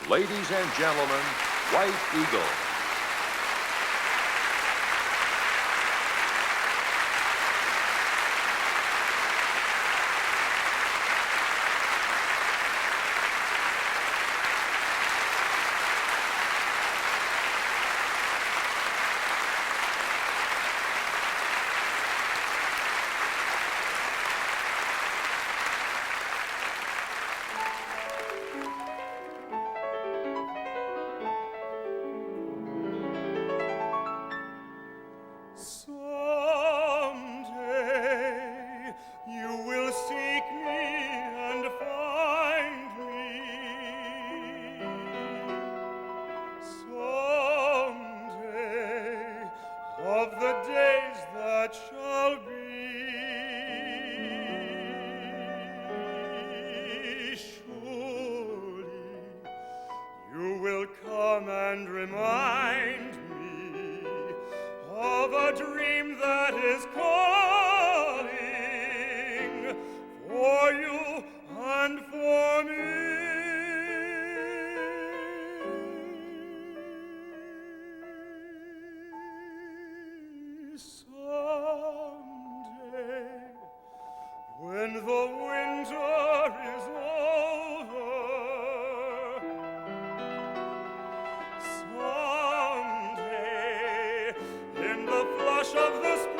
Ladies and gentlemen, White Eagle. Someday you will seek me and find me. Someday of the days that shall be, surely you will come and remind me of a dream that is calling for you and for me. Someday, when the winter is over, someday, in the flush of the spring,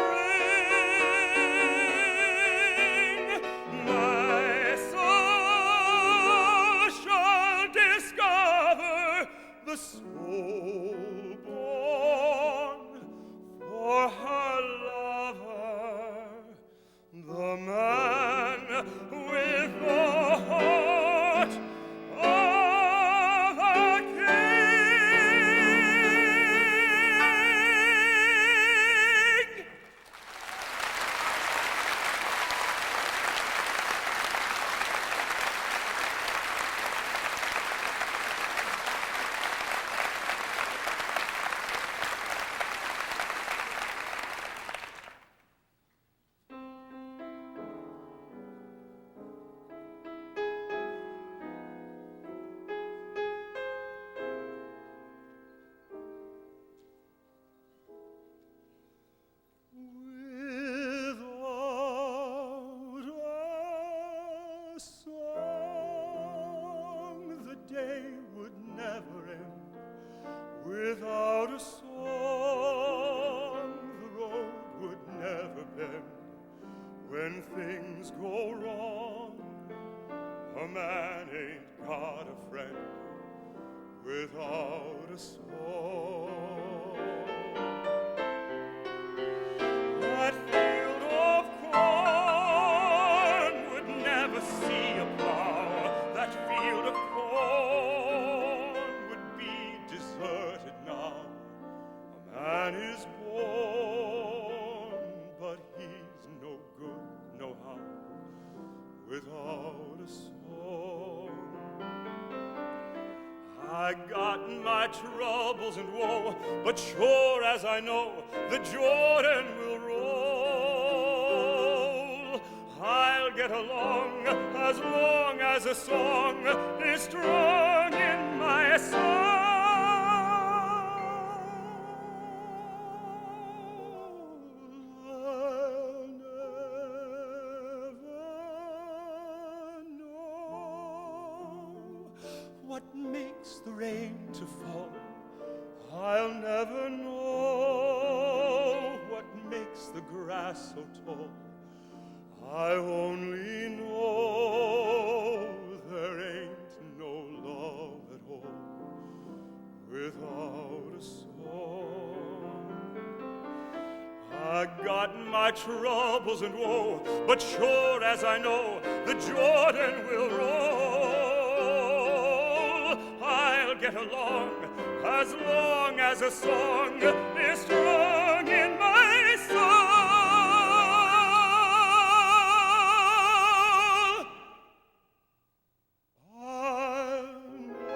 my soul shall discover the soul born for her lover, the man with the heart of a king. Without a song, the day would never end. Without a song, the road would never bend. When things go wrong, a man ain't got a friend without a song. That field of corn would never see a plow. That field of corn would be deserted now. A man is born, but he's no good, no how, without a song. I got my troubles and woe, but sure as I know, the Jordan will roll. I'll get along as long as a song is strong in my soul. I'll never know what makes the rain to fall. I'll never know what makes the grass so tall. I only know there ain't no love at all without a song. I got my troubles and woe, but sure as I know, the Jordan will roll. I'll get along as long as a song is strong in my soul. I'll never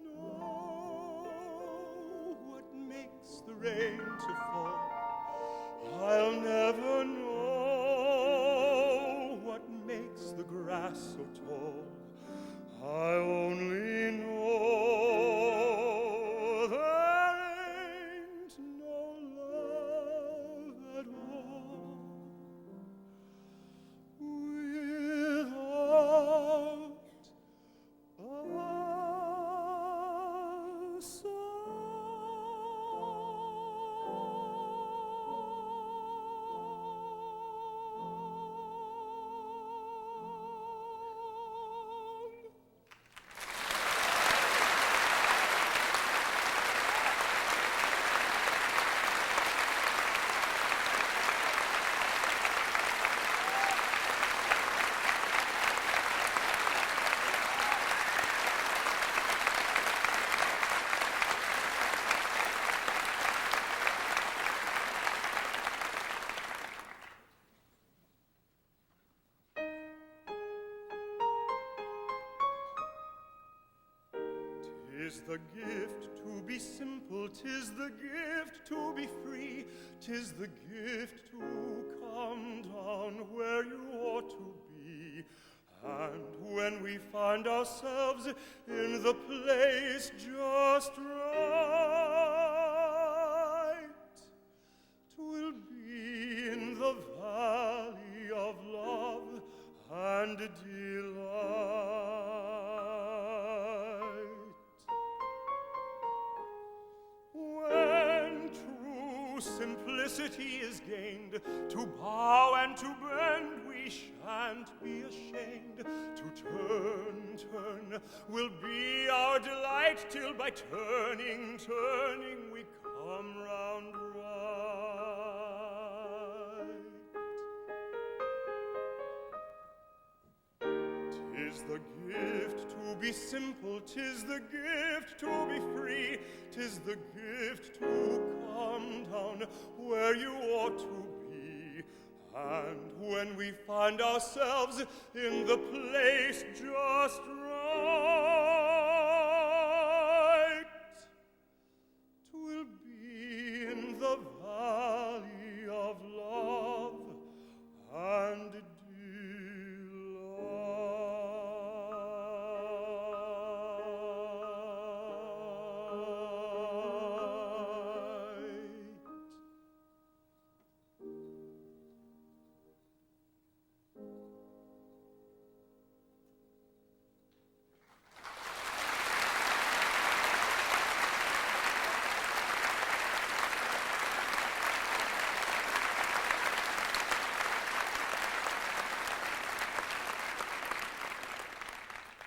know what makes the rain to fall. I'll never know what makes the grass so tall. 'Tis the gift to be simple, 'tis the gift to be free, 'tis the gift to come down where you ought to be. And when we find ourselves in the place just right, 'twill be in the valley of love and delight. When true simplicity is gained, to bow and to bend we shan't be ashamed. To turn will be our delight, till by turning we come round right. 'Tis the gift to be simple, 'tis the gift to be free, 'tis the gift to come down where you ought to be. And when we find ourselves in the place just right, 'twill be in the valley of love and delight.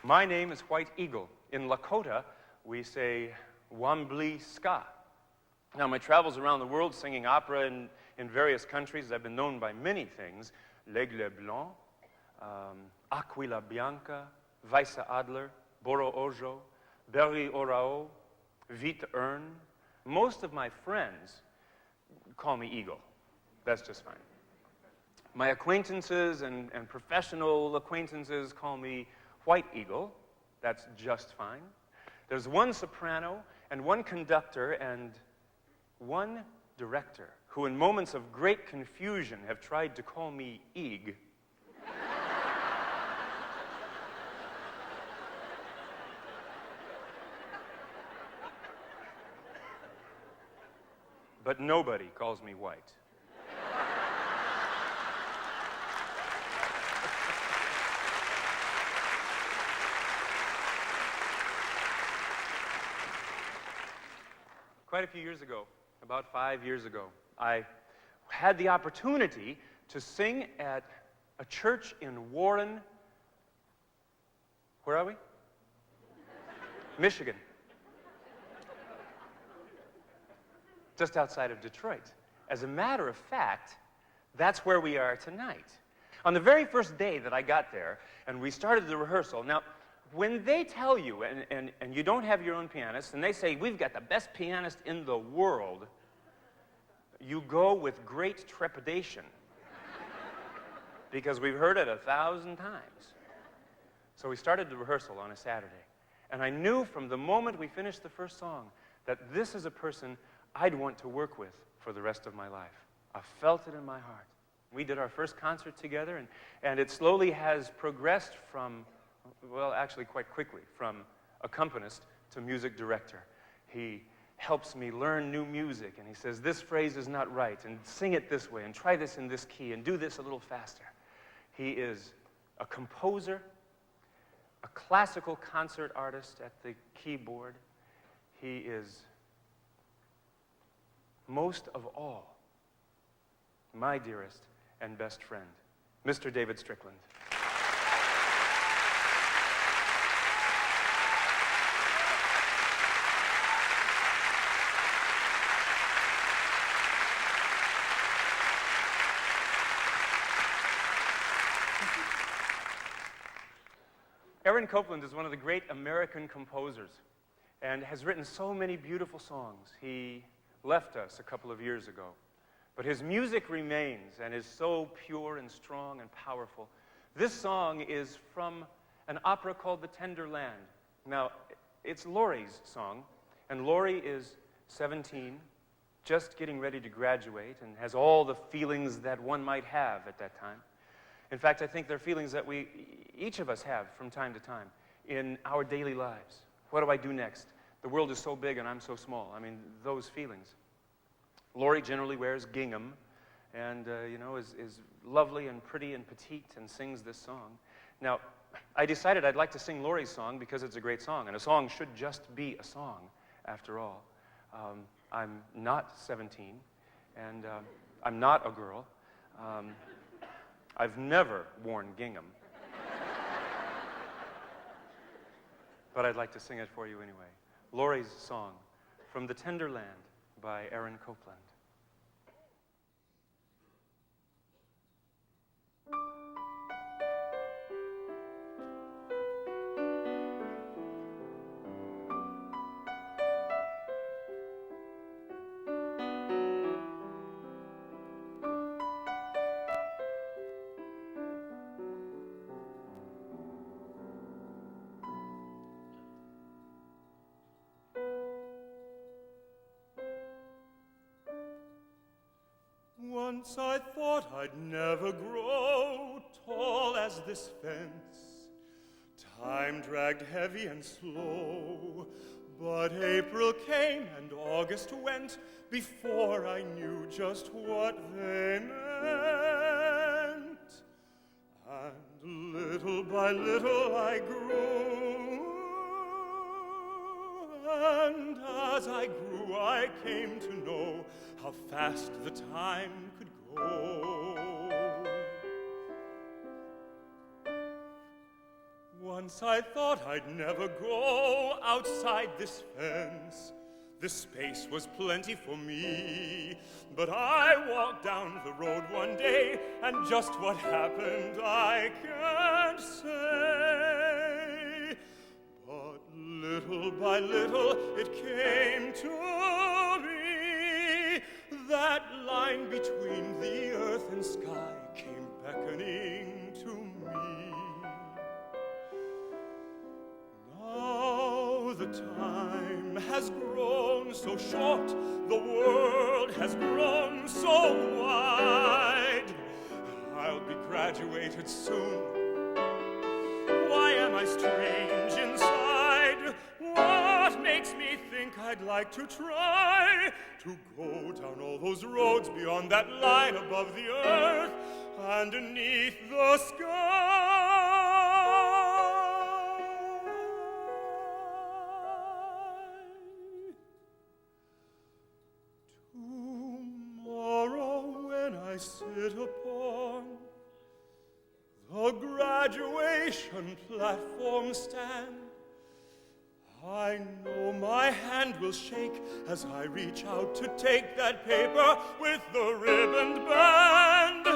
My name is White Eagle. In Lakota, we say Wambli Ska. Now, my travels around the world singing opera in various countries, I've been known by many things. L'Aigle Blanc, Aquila Bianca, Weisse Adler, Boro Ojo, Berri Orao, Vite Ern. Most of my friends call me Eagle. That's just fine. My acquaintances and professional acquaintances call me White Eagle. That's just fine. There's one soprano and one conductor and one director who in moments of great confusion have tried to call me Eeg. But nobody calls me White. Quite a few years ago, about 5 years ago, I had the opportunity to sing at a church in Warren, where are we? Michigan. Just outside of Detroit. As a matter of fact, that's where we are tonight. On the very first day that I got there, and we started the rehearsal, now, when they tell you, and you don't have your own pianist, and they say, we've got the best pianist in the world, you go with great trepidation. Because we've heard it 1,000 times. So we started the rehearsal on a Saturday. And I knew from the moment we finished the first song that this is a person I'd want to work with for the rest of my life. I felt it in my heart. We did our first concert together, and it slowly has progressed from, well, actually quite quickly, from accompanist to music director. He helps me learn new music, and he says, this phrase is not right, and sing it this way, and try this in this key, and do this a little faster. He is a composer, a classical concert artist at the keyboard. He is, most of all, my dearest and best friend, Mr. David Strickland. Aaron Copland is one of the great American composers and has written so many beautiful songs. He left us a couple of years ago, but his music remains and is so pure and strong and powerful. This song is from an opera called The Tender Land. Now, It's Laurie's song, and Laurie is 17, just getting ready to graduate, and has all the feelings that one might have at that time. In fact, I think they're feelings that each of us have from time to time in our daily lives. What do I do next? The world is so big and I'm so small. I mean, those feelings. Laurie generally wears gingham and, is lovely and pretty and petite and sings this song. Now, I decided I'd like to sing Laurie's song because it's a great song, and a song should just be a song, after all. I'm not 17, and I'm not a girl. I've never worn gingham. But I'd like to sing it for you anyway. Laurie's song, From the Tender Land, by Aaron Copland. Once I thought I'd never grow tall as this fence. Time dragged heavy and slow, but April came and August went before I knew just what they meant. And little by little I grew, and as I grew I came to know how fast the time could go. Once I thought I'd never go outside this fence. This space was plenty for me. But I walked down the road one day, and just what happened I can't say. But little by little it came to me. That line between the earth and sky came beckoning to me. Now the time has grown so short, the world has grown so wide. I'll be graduated soon. Why am I strange inside? What makes me think I'd like to try to go down all those roads beyond that line above the earth and beneath the sky? Tomorrow when I sit upon the graduation platform stand, I know my hand will shake as I reach out to take that paper with the ribboned band.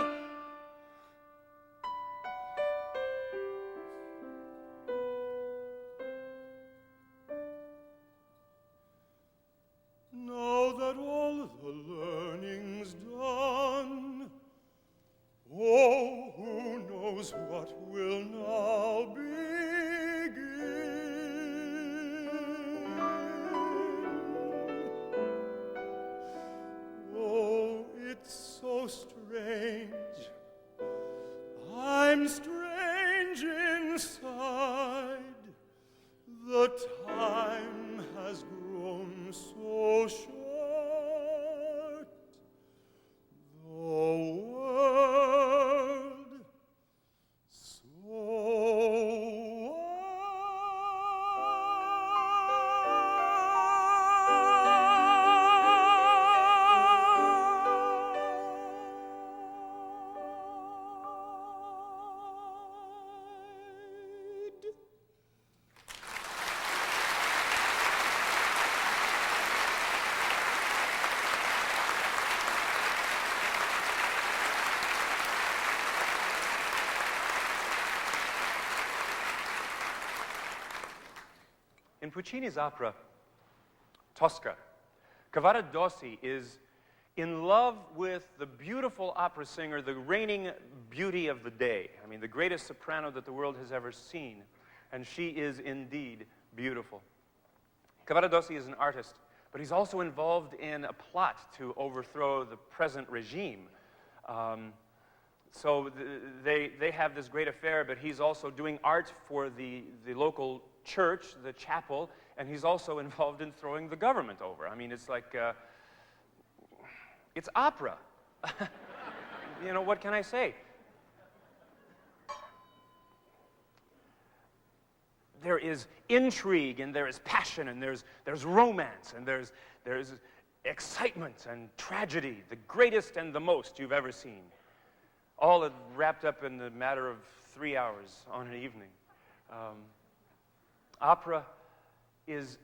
Now that all the learning's done, oh, who knows what will now begin? Oh, it's so strange. I'm strange inside. The time has grown so short. The world so wide. In Puccini's opera, Tosca, Cavaradossi is in love with the beautiful opera singer, the reigning beauty of the day. I mean, the greatest soprano that the world has ever seen. And she is indeed beautiful. Cavaradossi is an artist, but he's also involved in a plot to overthrow the present regime. So they have this great affair, but he's also doing art for the local church, the chapel, and he's also involved in throwing the government over. I mean, it's like, it's opera. You know, what can I say? There is intrigue, and there is passion, and there's romance, and there's excitement and tragedy, the greatest and the most you've ever seen. All wrapped up in the matter of 3 hours on an evening. Opera is...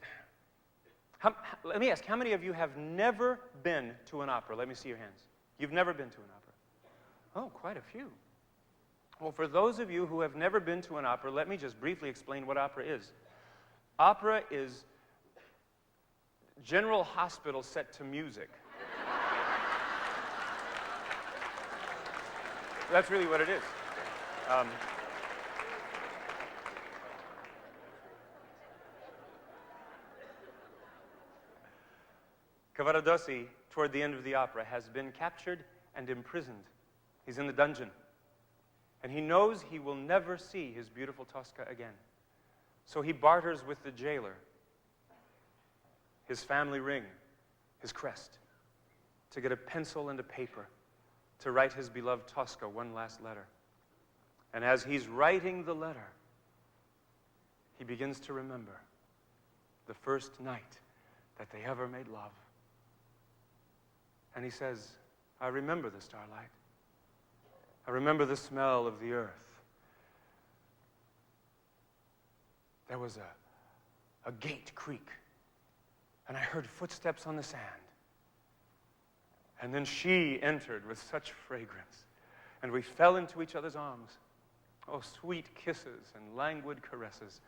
let me ask, how many of you have never been to an opera? Let me see your hands. You've never been to an opera? Oh, quite a few. Well, for those of you who have never been to an opera, let me just briefly explain what opera is. Opera is General Hospital set to music. That's really what it is. Cavaradossi, toward the end of the opera, has been captured and imprisoned. He's in the dungeon. And he knows he will never see his beautiful Tosca again. So he barters with the jailer his family ring, his crest, to get a pencil and a paper to write his beloved Tosca one last letter. And as he's writing the letter, he begins to remember the first night that they ever made love. And he says, I remember the starlight. I remember the smell of the earth. There was a gate creak, and I heard footsteps on the sand. And then she entered with such fragrance, and we fell into each other's arms. Oh, sweet kisses and languid caresses.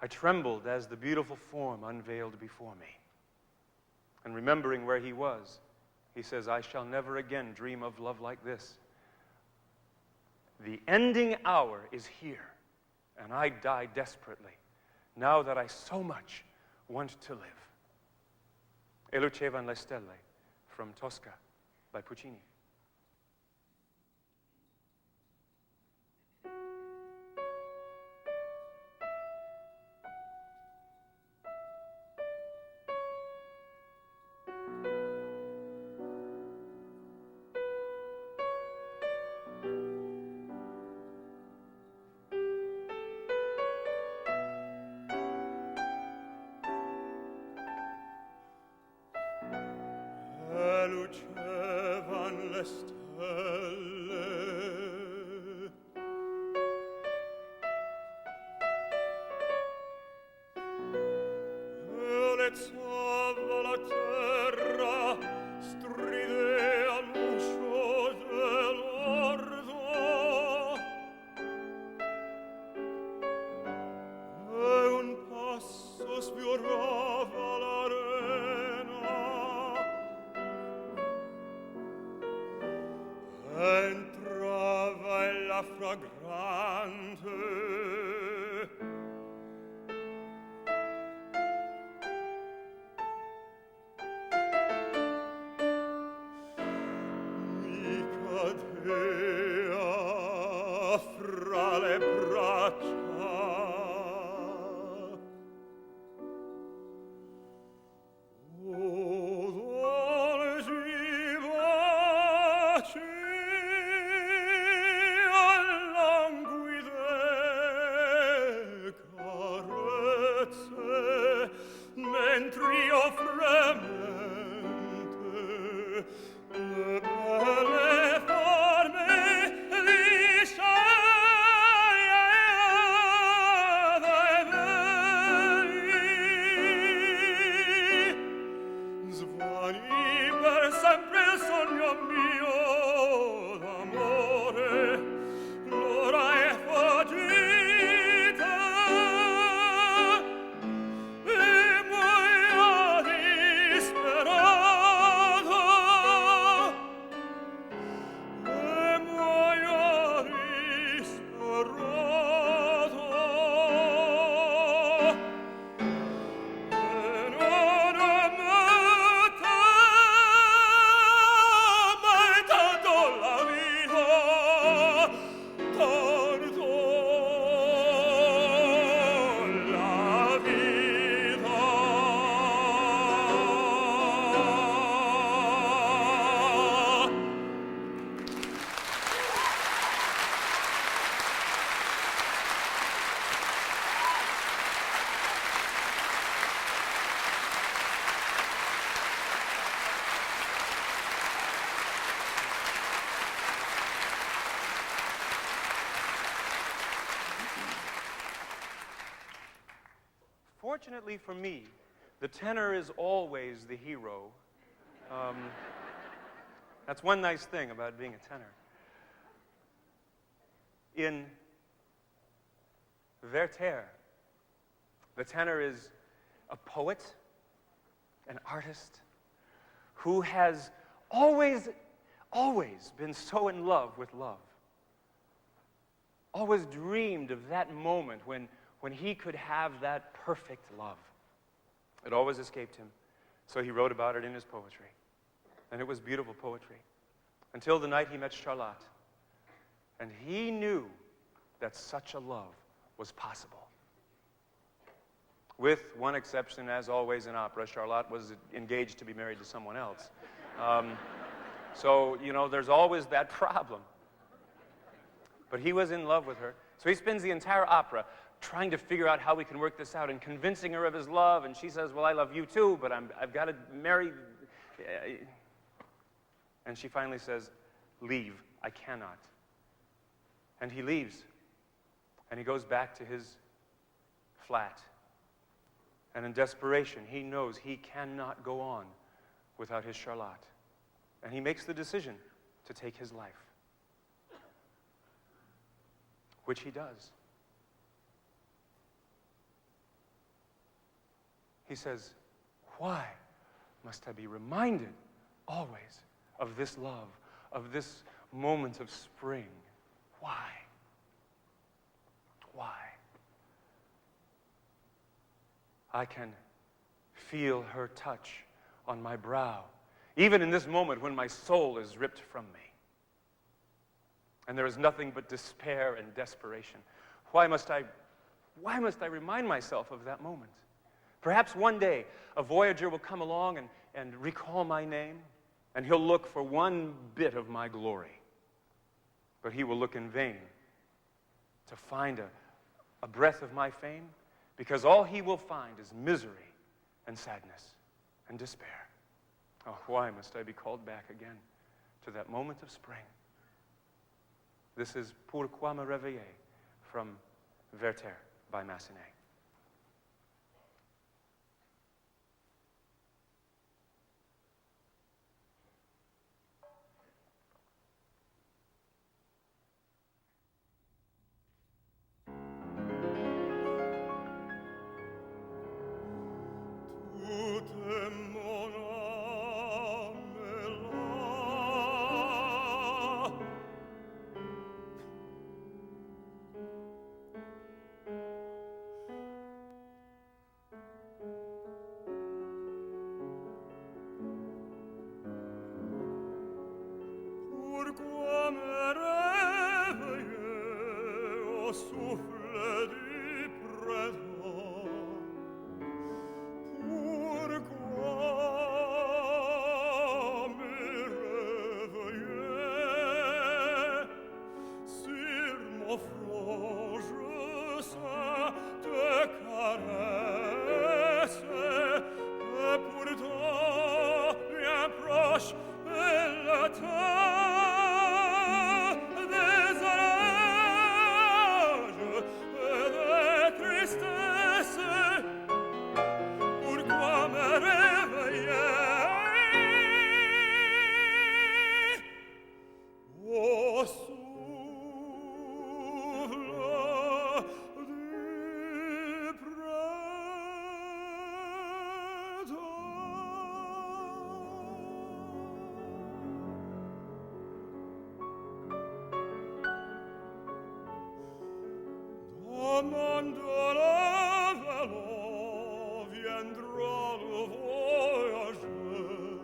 I trembled as the beautiful form unveiled before me. And remembering where he was, he says, I shall never again dream of love like this. The ending hour is here, and I die desperately, now that I so much want to live. E lucevano le stelle, from Tosca, by Puccini. Lucevan le stelle, olezzava la terra, stridea l'uscio dell'orzo, e un passo sfiorava l'arena. Entrava ella fragrante, mi cadea fra le braccia. Oh, dolci baci, mentr'io fremente le belle forme Fortunately for me, the tenor is always the hero. That's one nice thing about being a tenor. In Werther, the tenor is a poet, an artist, who has always been so in love with love. Always dreamed of that moment when he could have that perfect love. It always escaped him, so he wrote about it in his poetry. And it was beautiful poetry. Until the night he met Charlotte. And he knew that such a love was possible. With one exception, as always in opera, Charlotte was engaged to be married to someone else. So, there's always that problem. But he was in love with her. So he spends the entire opera trying to figure out how we can work this out and convincing her of his love. And she says, well, I love you too, but I've got to marry. And she finally says, leave. I cannot. And he leaves. And he goes back to his flat. And in desperation, he knows he cannot go on without his Charlotte. And he makes the decision to take his life. Which he does. He says, why must I be reminded always of this love, of this moment of spring? Why? Why? I can feel her touch on my brow, even in this moment when my soul is ripped from me. And there is nothing but despair and desperation. Why must I remind myself of that moment? Perhaps one day a voyager will come along and recall my name, and he'll look for one bit of my glory. But he will look in vain to find a breath of my fame, because all he will find is misery and sadness and despair. Oh, why must I be called back again to that moment of spring? This is Pourquoi me réveiller from Werther by Massenet. Pourquoi me réveiller au souffle du printemps? Pourquoi me réveiller sur mon front je sens te caresser, et pourtant bien proche est la terre des orages et des tristesses. Pourquoi me réveiller au souffle du Mandala vélo viendra le voyageur,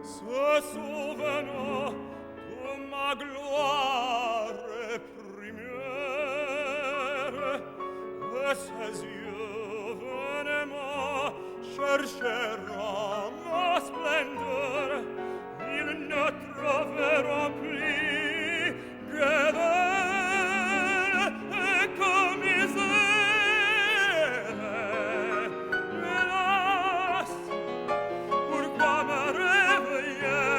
se souvenant de ma gloire première, et ses yeux venément chercheront ma splendeur, ils ne trouveront plus que comme misère. Hélas, pourquoi me réveiller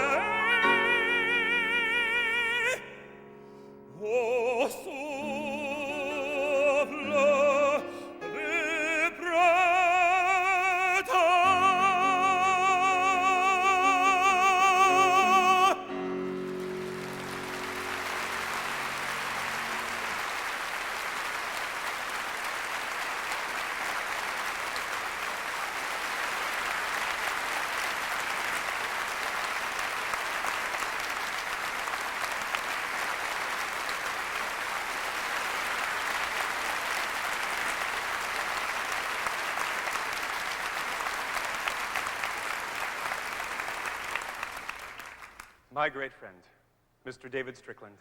au souffle du my great friend, Mr. David Strickland.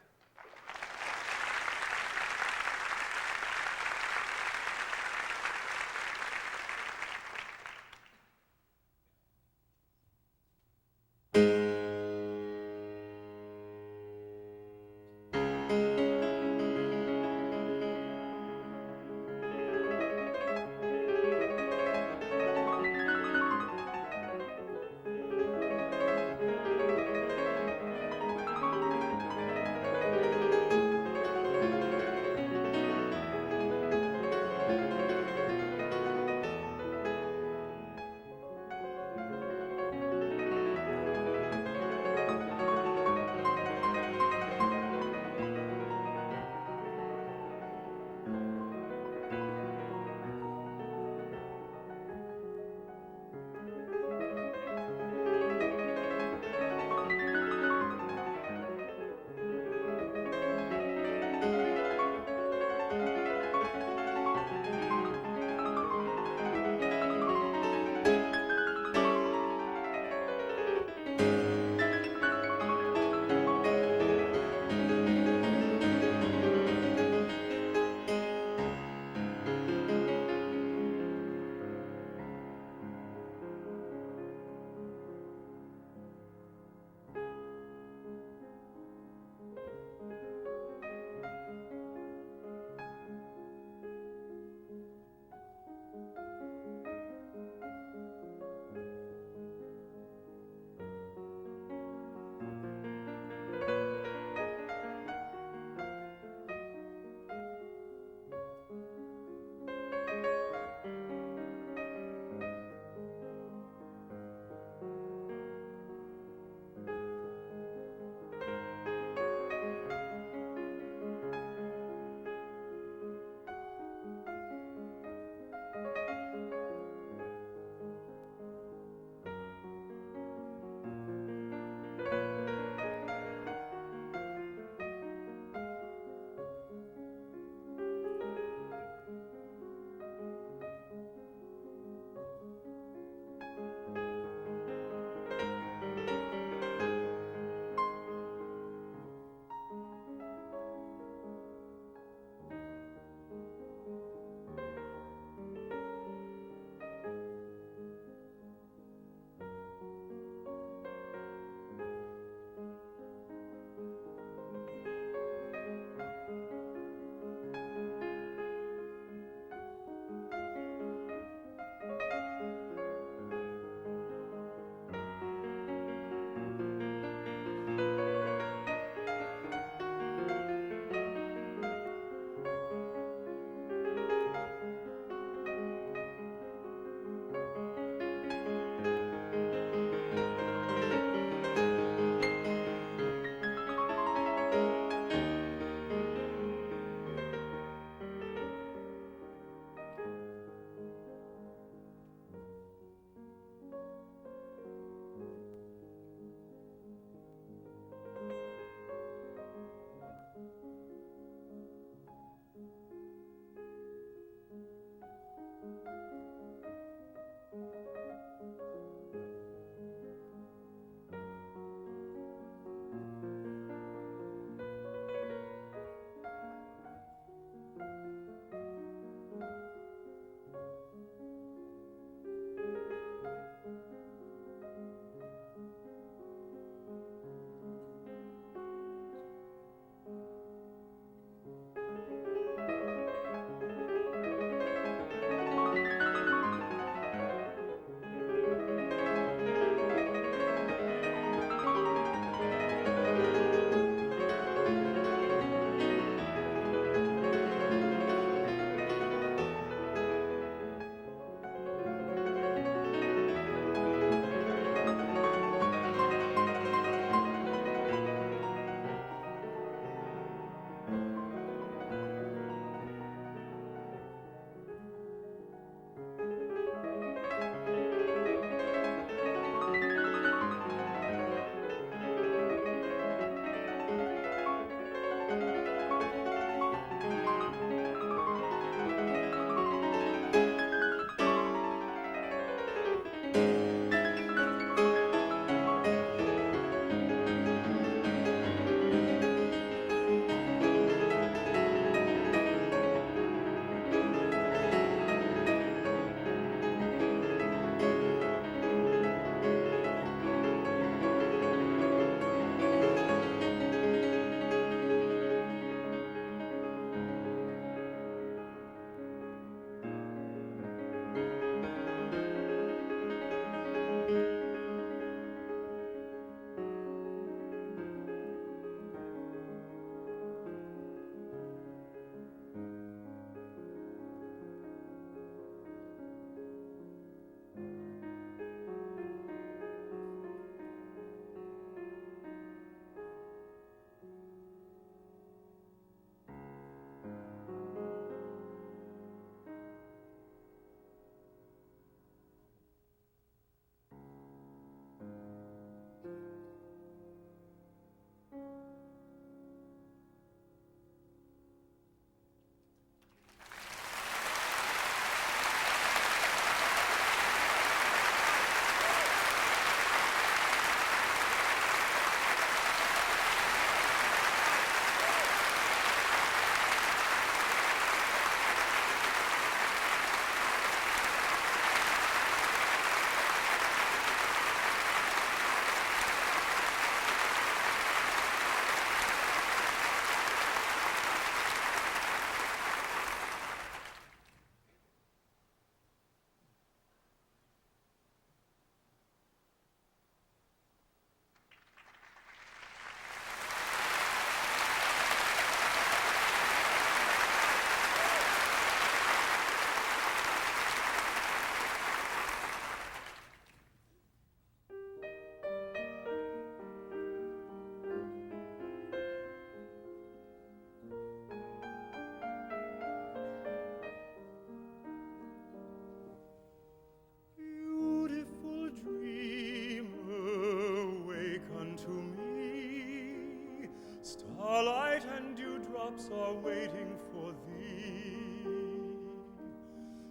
Starlight and dewdrops are waiting for thee.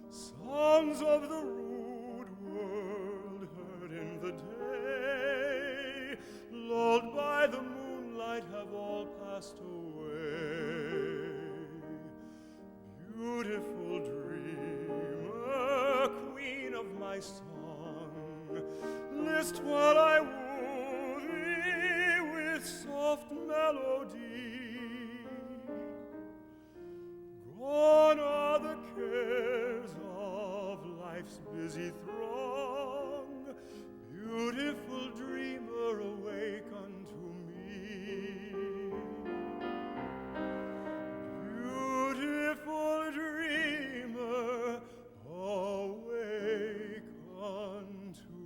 Sounds of the rude world heard in the day, lulled by the moonlight, have all passed away. Beautiful dreamer, queen of my song, list while I woo thee with soft melody. Gone are the cares of life's busy throng. Beautiful dreamer, awake unto me. Beautiful dreamer, awake unto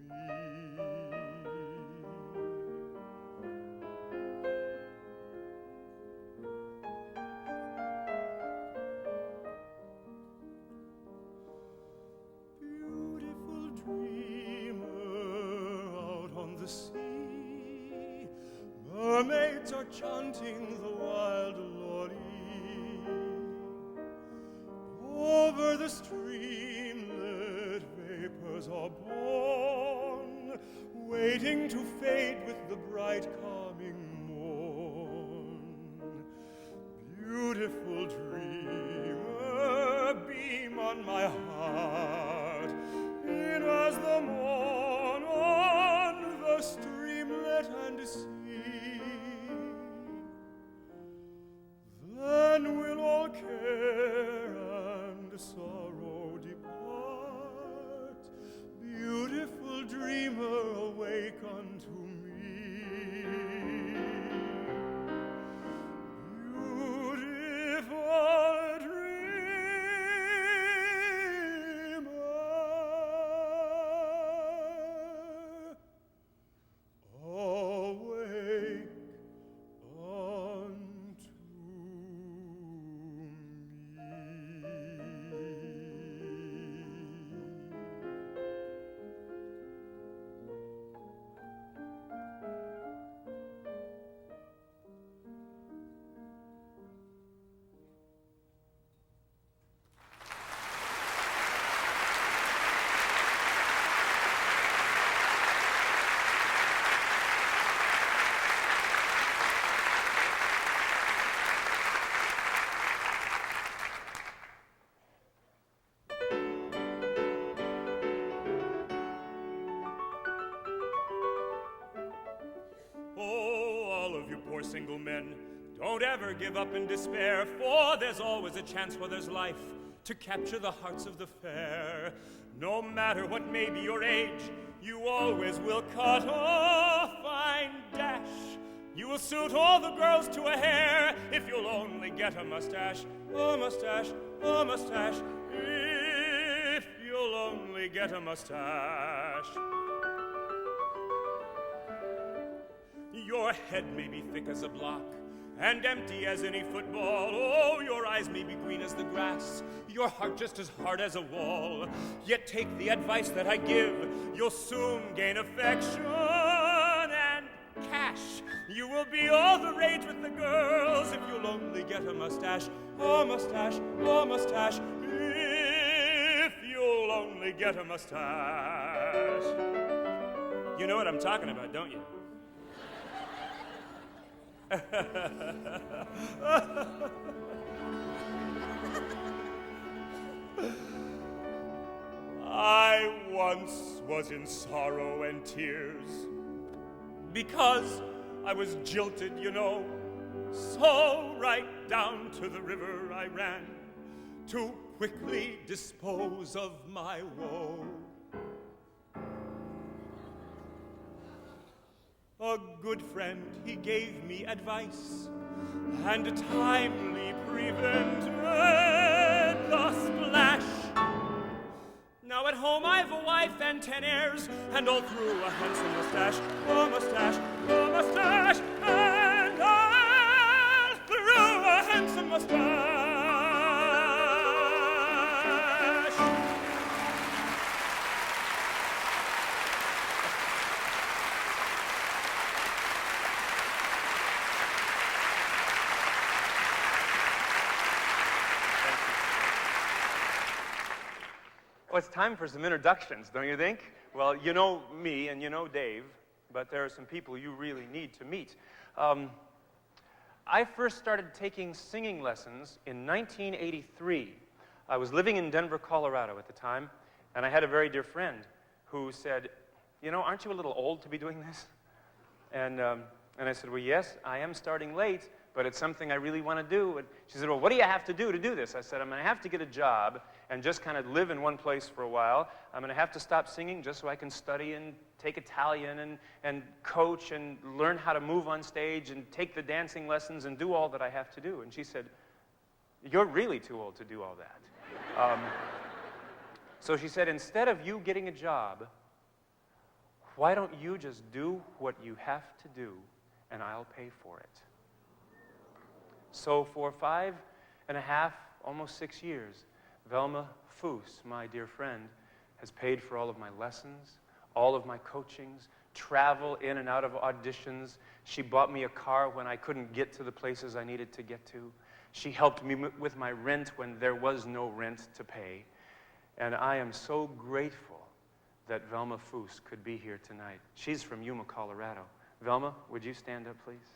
me. Beautiful dreamer, out on the sea, mermaids are chanting the wild lolly. Over the streamlet, vapors are born, waiting to fade with the bright calming morn. Beautiful dreamer, beam on my heart, in as the morn on the streamlet and sea. Then will all care and sorrow depart. Beautiful dreamer, awake unto me. Beautiful dreamer, awake unto single men, don't ever give up in despair, for there's always a chance where there's life to capture the hearts of the fair. No matter what may be your age, you always will cut a fine dash. You will suit all the girls to a hair if you'll only get a mustache, a mustache, a mustache, if you'll only get a mustache. Your head may be thick as a block and empty as any football. Oh, your eyes may be green as the grass, your heart just as hard as a wall. Yet take the advice that I give, you'll soon gain affection and cash. You will be all the rage with the girls if you'll only get a mustache, a mustache, a mustache, if you'll only get a mustache. You know what I'm talking about, don't you? I once was in sorrow and tears because I was jilted, you know. So right down to the river I ran to quickly dispose of my woe. A good friend, he gave me advice and timely prevented the splash. Now at home I've a wife and 10 heirs, and all through a handsome mustache, a mustache, a mustache, and all through a handsome mustache. Well, it's time for some introductions, don't you think? Well, you know me and you know Dave, but there are some people you really need to meet. I first started taking singing lessons in 1983. I was living in Denver, Colorado at the time, and I had a very dear friend who said, you know, aren't you a little old to be doing this? And I said, well, yes, I am starting late, but it's something I really want to do. And she said, well, what do you have to do this? I said, I'm going to have to get a job and just kind of live in one place for a while. I'm going to have to stop singing just so I can study and take Italian and coach and learn how to move on stage and take the dancing lessons and do all that I have to do. And she said, you're really too old to do all that. So she said, instead of you getting a job, why don't you just do what you have to do and I'll pay for it? So for 5.5, almost 6 years, Velma Foos, my dear friend, has paid for all of my lessons, all of my coachings, travel in and out of auditions. She bought me a car when I couldn't get to the places I needed to get to. She helped me with my rent when there was no rent to pay. And I am so grateful that Velma Foos could be here tonight. She's from Yuma, Colorado. Velma, would you stand up, please?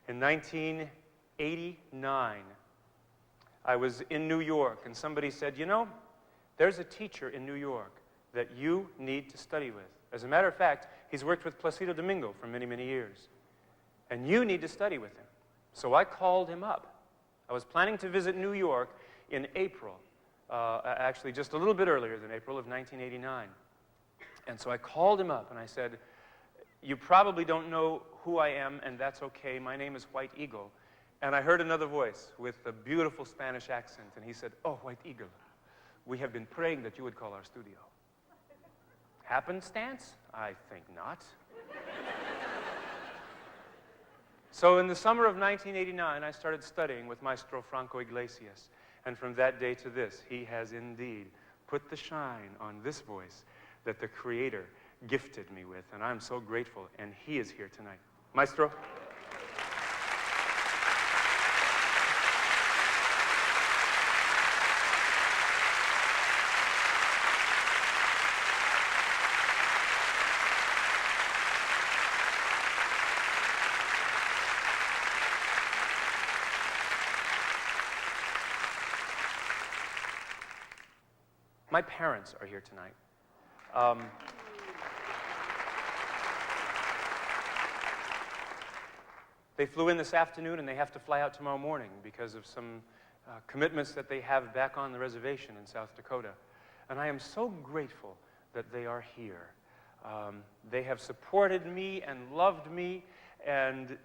In 1989, I was in New York, and somebody said, you know, there's a teacher in New York that you need to study with. As a matter of fact, he's worked with Placido Domingo for many, many years. And you need to study with him. So I called him up. I was planning to visit New York in April, actually just a little bit earlier than April of 1989. And so I called him up and I said, you probably don't know who I am, and that's okay. My name is White Eagle. And I heard another voice with a beautiful Spanish accent, and he said, oh, White Eagle, we have been praying that you would call our studio. Happenstance? I think not. So in the summer of 1989, I started studying with Maestro Franco Iglesias. And from that day to this, he has indeed put the shine on this voice that the Creator gifted me with, and I'm so grateful, and he is here tonight. Maestro. My parents are here tonight. They flew in this afternoon, and they have to fly out tomorrow morning because of some commitments that they have back on the reservation in South Dakota. And I am so grateful that they are here. They have supported me and loved me and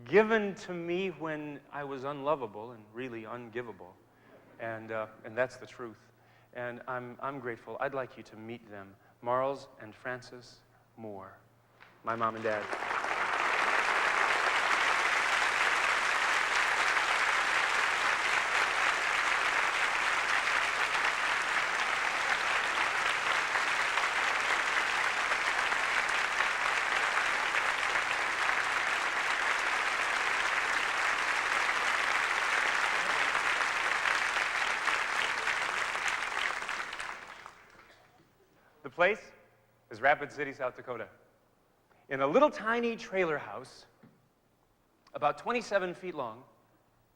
given to me when I was unlovable and really ungivable. And that's the truth. And I'm grateful. I'd like you to meet them, Marles and Frances Moore, my mom and dad. The place is Rapid City, South Dakota. In a little tiny trailer house, about 27 feet long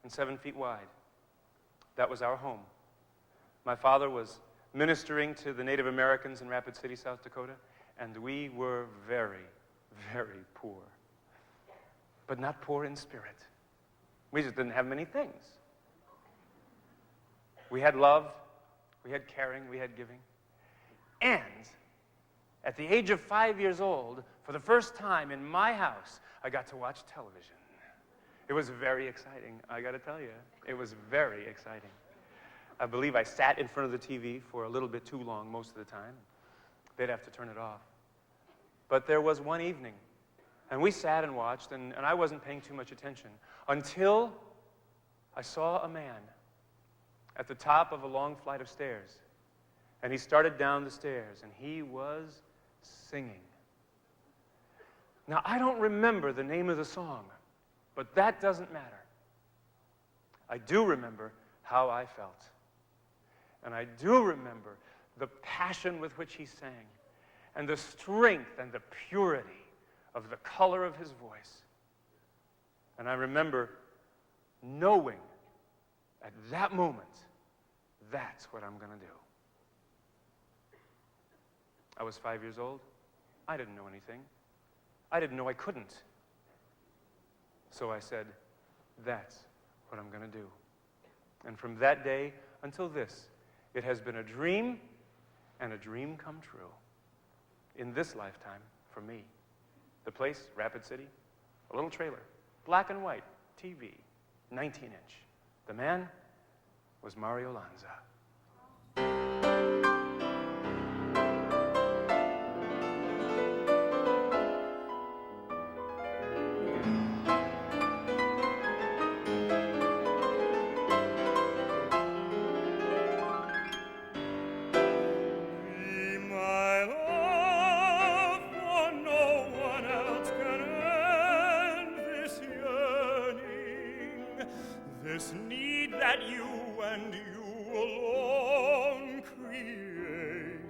and 7 feet wide. That was our home. My father was ministering to the Native Americans in Rapid City, South Dakota, and we were very, very poor. But not poor in spirit. We just didn't have many things. We had love, we had caring, we had giving. And at the age of 5 years old, for the first time in my house, I got to watch television. It was very exciting, I got to tell you. It was very exciting. I believe I sat in front of the TV for a little bit too long most of the time. They'd have to turn it off. But there was one evening, and we sat and watched, and I wasn't paying too much attention until I saw a man at the top of a long flight of stairs. And he started down the stairs, and he was singing. Now, I don't remember the name of the song, but that doesn't matter. I do remember how I felt. And I do remember the passion with which he sang, and the strength and the purity of the color of his voice. And I remember knowing at that moment, that's what I'm going to do. I was 5 years old. I didn't know anything. I didn't know I couldn't. So I said, that's what I'm going to do. And from that day until this, it has been a dream and a dream come true. In this lifetime, for me. The place, Rapid City, a little trailer, black and white, TV, 19-inch. The man was Mario Lanza. This need that you and you alone create,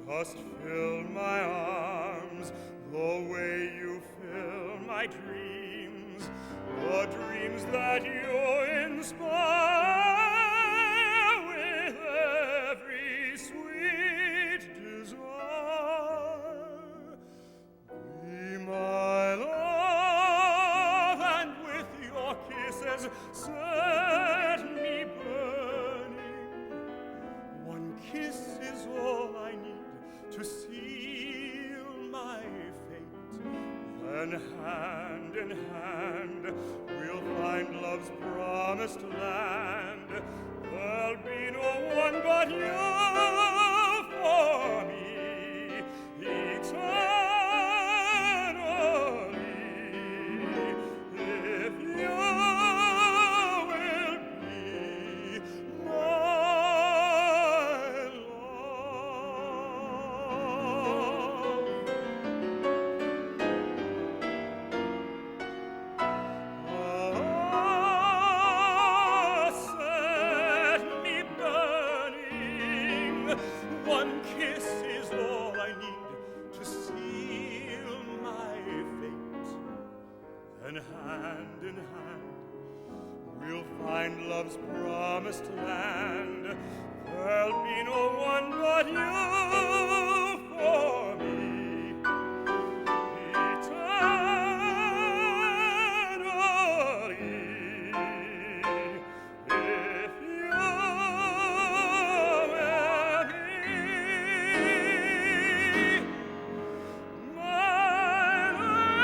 just fill my arms the way you fill my dreams, the dreams that you inspire with every sweet desire. Be my love, and with your kisses set me burning. One kiss is all I need to seal my fate. Then hand in hand we'll find love's promised land. There'll be no one but you for me eternally. If you will be my love. Set me burning. One kiss is all I need to seal my fate. Then hand in hand we'll find love's promised land. There'll be no one but you for me eternally. If you will be my love.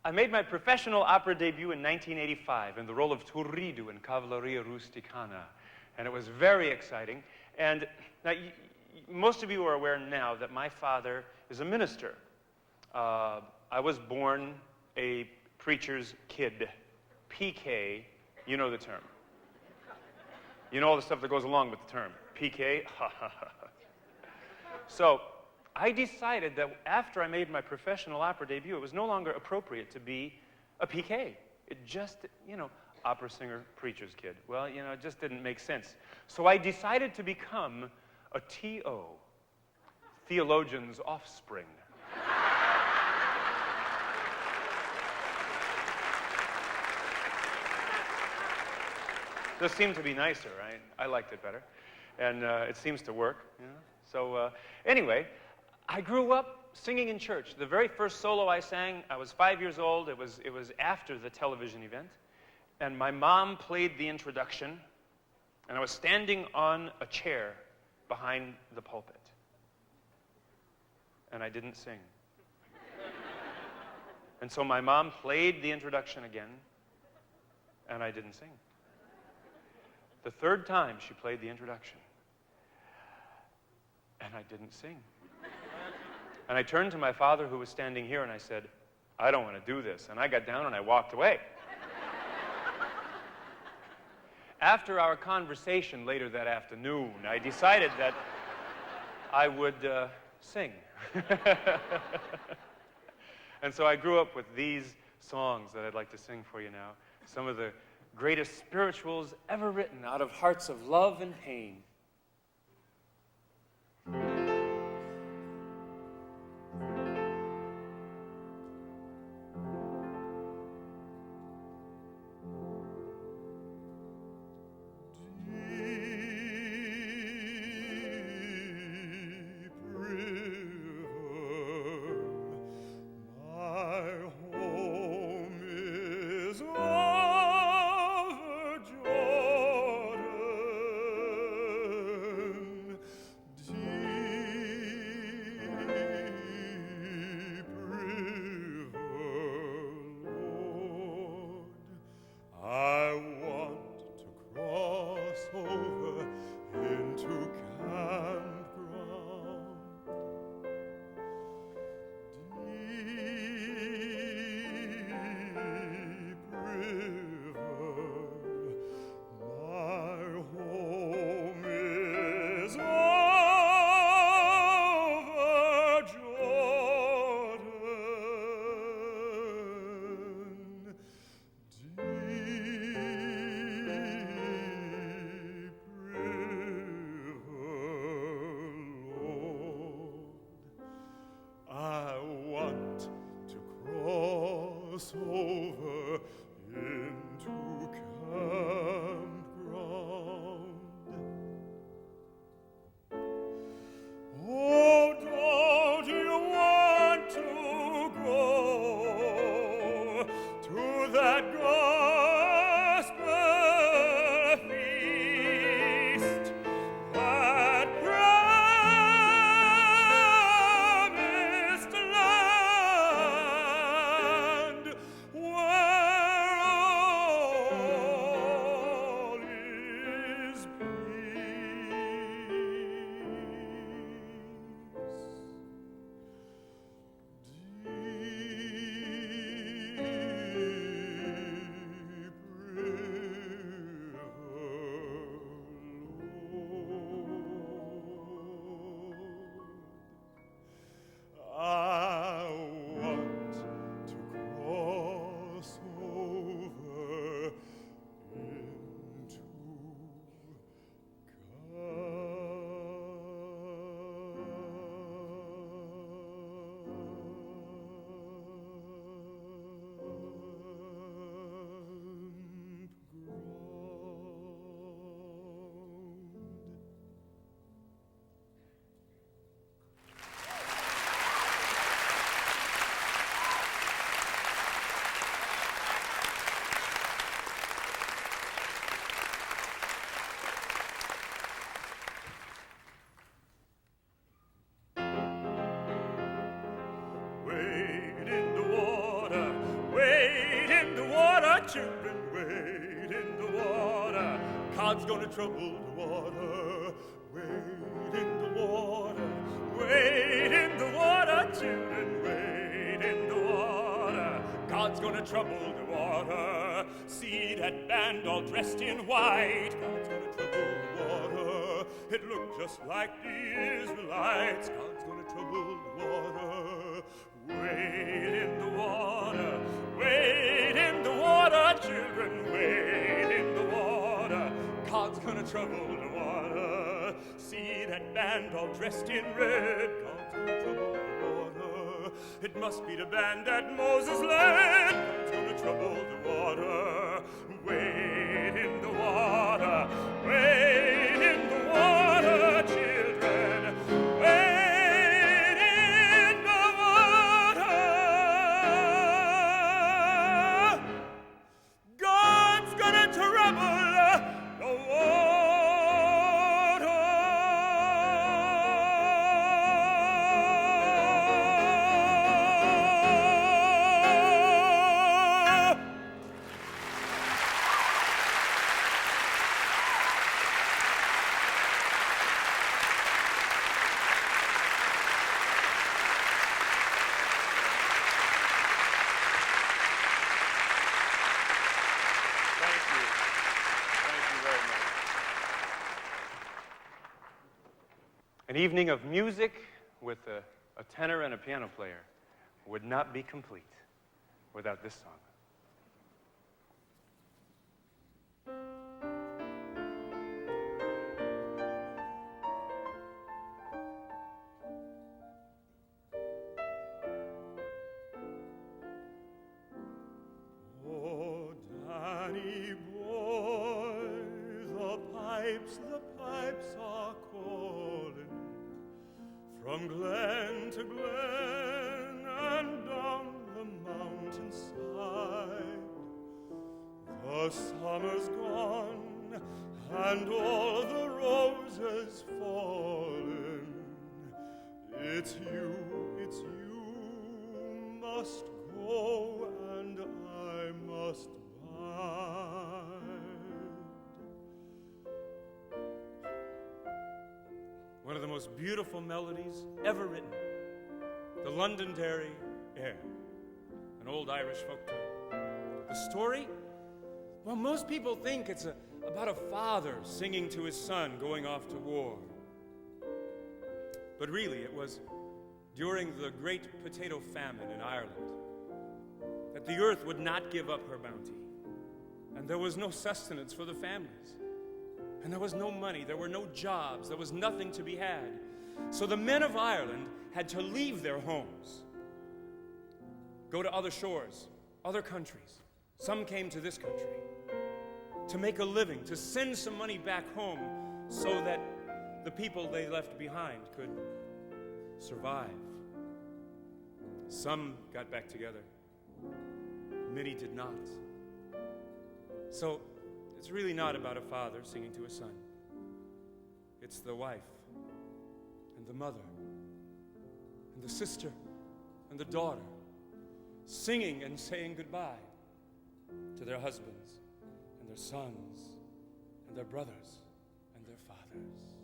I made my professional opera debut in 1985 in the role of Turiddu in Cavalleria Rusticana, and it was very exciting. And now, most of you are aware now that my father is a minister. I was born a preacher's kid. PK, you know the term. You know all the stuff that goes along with the term. PK, ha ha ha. So I decided that after I made my professional opera debut, it was no longer appropriate to be a PK. It just, opera singer, preacher's kid. Well, it just didn't make sense. So I decided to become a TO, theologian's offspring. This seemed to be nicer, right? I liked it better. And it seems to work. So anyway, I grew up singing in church. The very first solo I sang, I was 5 years old. It was after the television event. And my mom played the introduction. And I was standing on a chair behind the pulpit. And I didn't sing. And so my mom played the introduction again. And I didn't sing. The third time she played the introduction, and I didn't sing. And I turned to my father, who was standing here, and I said, I don't want to do this. And I got down and I walked away. After our conversation later that afternoon, I decided that I would sing. And so I grew up with these songs that I'd like to sing for you now. Some of the greatest spirituals ever written out of hearts of love and pain. Over into campground. Oh, don't you want to go to that gospel feast, that promised land? children, wade in the water. God's gonna trouble the water. Wade in the water. Wade in the water, children, wade in the water. God's gonna trouble the water. See that band all dressed in white. God's gonna trouble the water. It looked just like the Israelites. God's gonna trouble the water. Wade in the water. Wade in the water, children, wade in the water. God's gonna trouble the water. See that band all dressed in red. God's gonna trouble the water. It must be the band that Moses led. God's gonna trouble the water. Wade in the water. Wade in the water, children. Wade in the water. God's gonna trouble the water. Thank you. Thank you very much. An evening of music with a tenor and a piano player would not be complete without this song. Oh, Danny boy, the pipes are calling from glen to glen and down the mountainside. The summer's gone and all the roses fallen. It's you must go and I must bide. One of the most beautiful melodies ever written, the Londonderry Air, an old Irish folk tune. The story? Well, most people think it's about a father singing to his son going off to war. But really, it was during the great potato famine in Ireland that the earth would not give up her bounty. And there was no sustenance for the families. And there was no money, there were no jobs, there was nothing to be had. So the men of Ireland had to leave their homes, go to other shores, other countries. Some came to this country to make a living, to send some money back home so that the people they left behind could survive. Some got back together. Many did not. So it's really not about a father singing to a son. It's the wife and the mother and the sister and the daughter singing and saying goodbye to their husbands and their sons and their brothers and their fathers.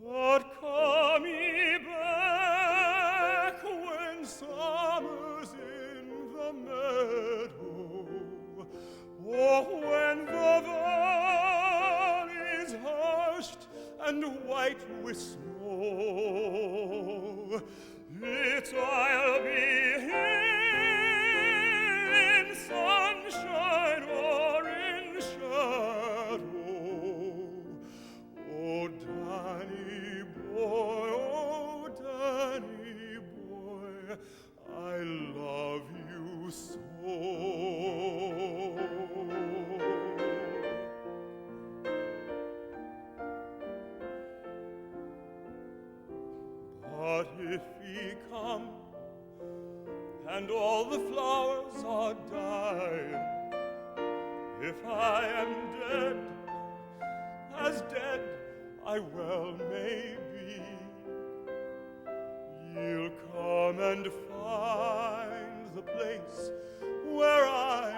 But come ye back when summer's in the meadow, oh, when the valley's hushed and white with snow. It's I'll be in sunshine or in shadow. Oh, Danny boy, I love you so. But if ye come and all the flowers are dying, if I am dead, as dead I well may be, you'll come and find the place where I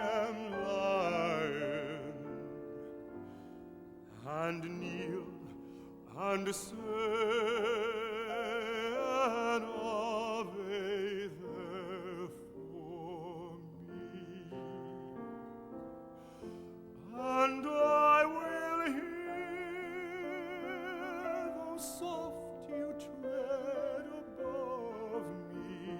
and say an Ave there for me, and I will hear, though soft you tread above me,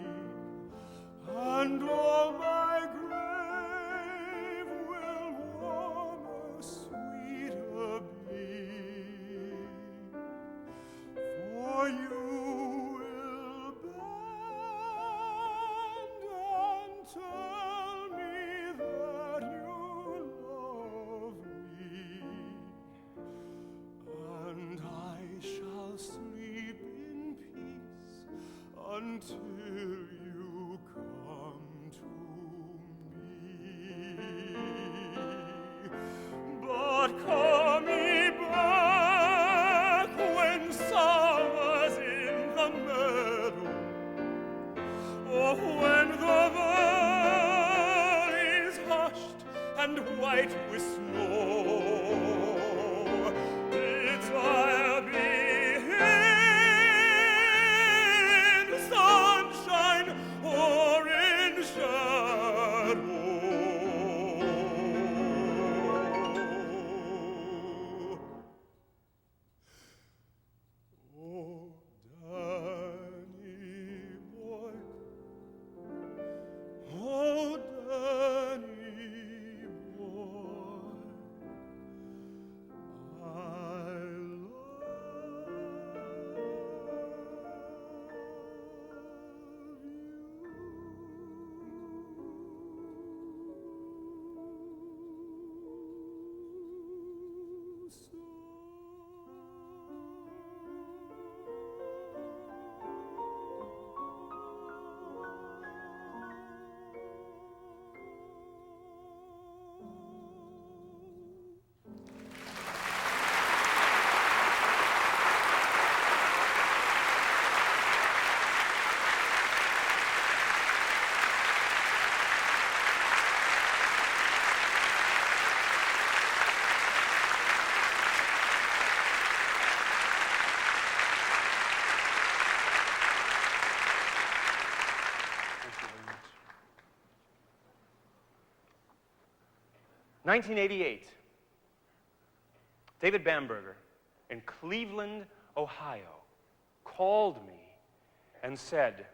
and all my grave will warmer, sweeter be. For you will bend and tell me that you love me, and I shall sleep in peace until you come to me. But call me back when summer's in the meadow, or when the valley's hushed and white with snow. It's I'll be in sunshine or in shadow. Oh, Danny boy, oh, Danny boy, I love you so. 1988, David Bamberger in Cleveland, Ohio, called me and said,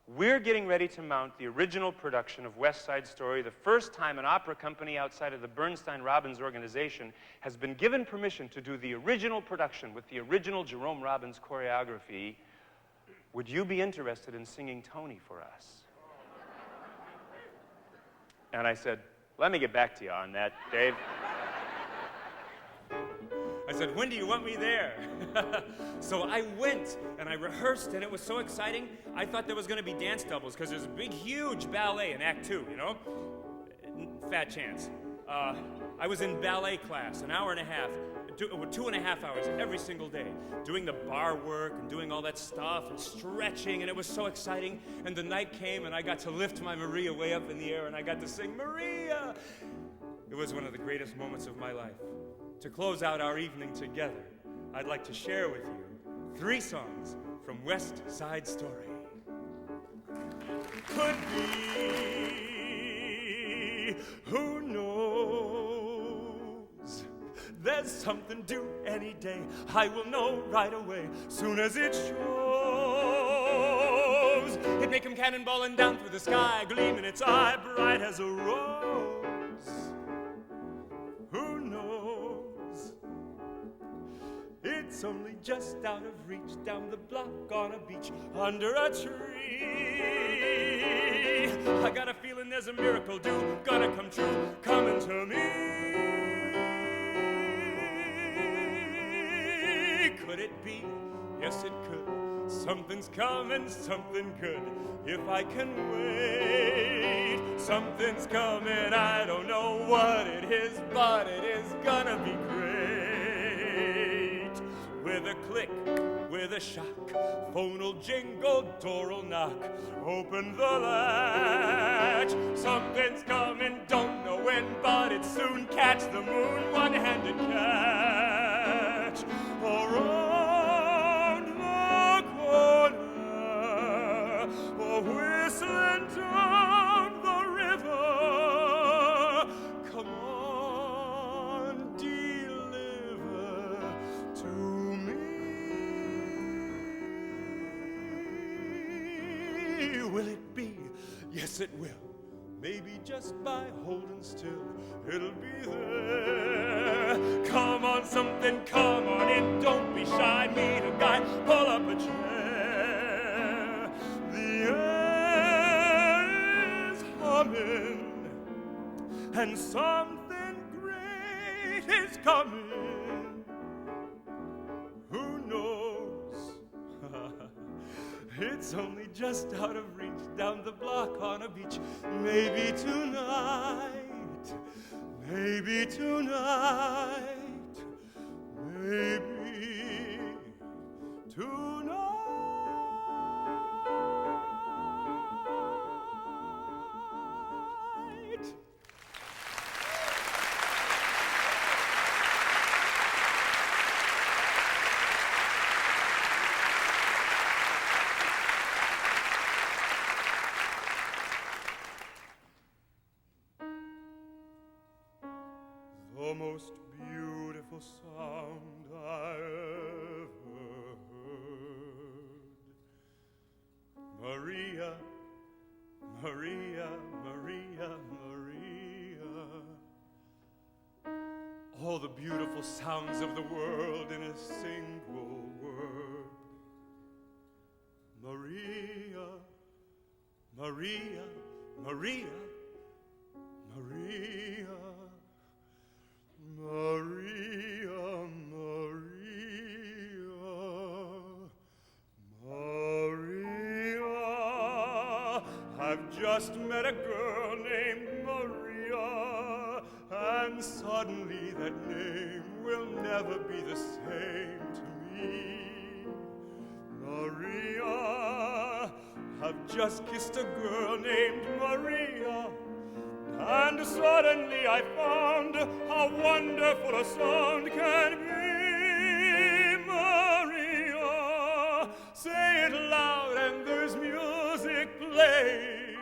"We're getting ready to mount the original production of West Side Story, the first time an opera company outside of the Bernstein-Robbins organization has been given permission to do the original production with the original Jerome Robbins choreography. Would you be interested in singing Tony for us?" And I said, "Let me get back to you on that, Dave." I said, "When do you want me there?" So I went, and I rehearsed, and it was so exciting. I thought there was going to be dance doubles, because there's a big, huge ballet in Act 2, you know? Fat chance. I was in ballet class, an hour and a half, 2.5 hours every single day, doing the bar work and doing all that stuff and stretching, and it was so exciting. And the night came, and I got to lift my Maria way up in the air, and I got to sing Maria. It was one of the greatest moments of my life. To close out our evening together, I'd like to share with you 3 songs from West Side Story. Could be, who knows? There's something due any day. I will know right away, soon as it shows. It may come cannonballing down through the sky, gleam in its eye, bright as a rose. Who knows? It's only just out of reach, down the block on a beach, under a tree. I got a feeling there's a miracle due, gonna come true, coming to me. Could it be? Yes, it could. Something's coming, something good, if I can wait. Something's coming, I don't know what it is, but it is gonna be great. With a click, with a shock, phone'll jingle, door'll knock, open the latch. Something's coming, don't know when, but it's soon. Catch the moon, one-handed catch. around the corner, whistling down the river. Come on, deliver to me. Will it be? Yes, it will. Maybe just by holding still, it'll be there. Come on, something, come on in. Don't be shy, meet a guy, pull up a chair. The air is humming, and something great is coming. Who knows? It's only just out of reach, down the block on a beach. Maybe tonight, maybe tonight, maybe tonight. The most beautiful sound I ever heard. Maria, Maria, Maria, Maria. All the beautiful sounds of the world in a single word. Maria, Maria, Maria, Maria. Maria, Maria, Maria. I've just met a girl named Maria, and suddenly that name will never be the same to me. Maria, I've just kissed a girl named Maria, and suddenly I found how wonderful a sound can be. Maria, say it loud and there's music playing.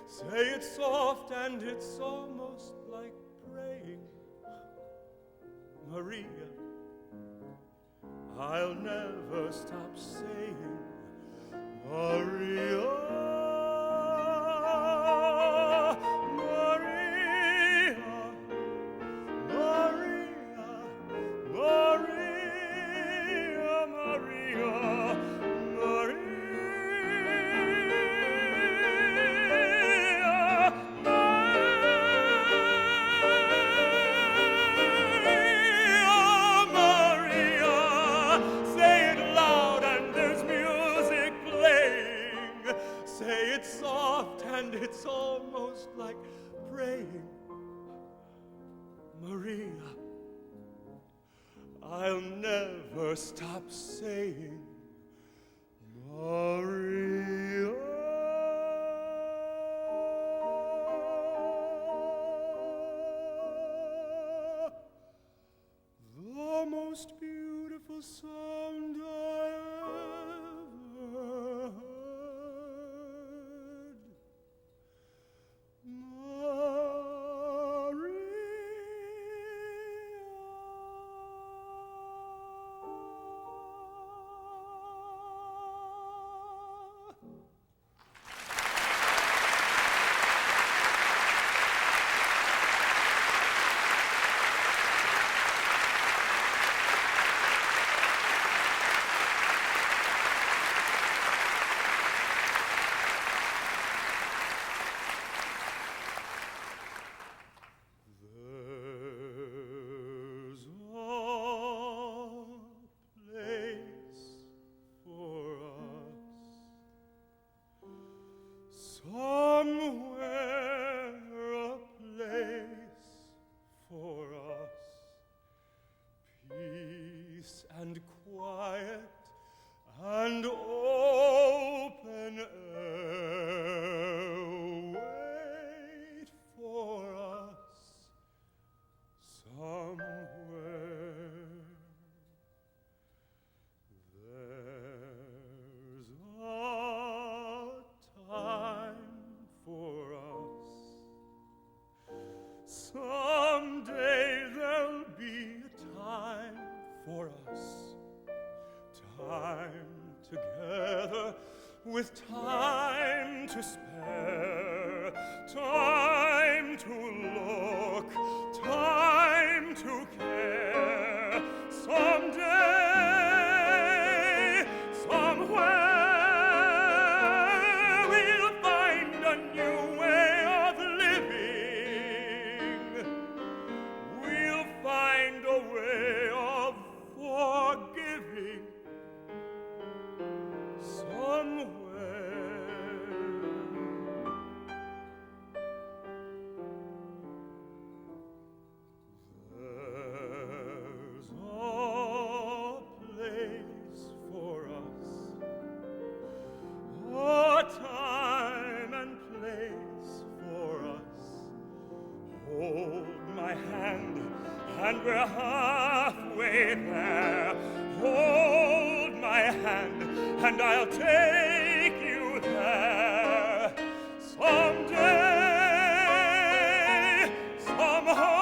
Say it soft and it's almost like praying. Maria, I'll never stop saying Maria. It's almost like praying. Maria, I'll never stop saying Maria. The most beautiful sound I ever heard. with time to spare, time to look, time to care. Someday, somewhere, we'll find a new way of living. We'll find a way of forgiving. Somewhere. There's a place for us, a time and place for us. Hold my hand, and we're halfway there. Hold my hand, and I'll take you there. Someday, somehow,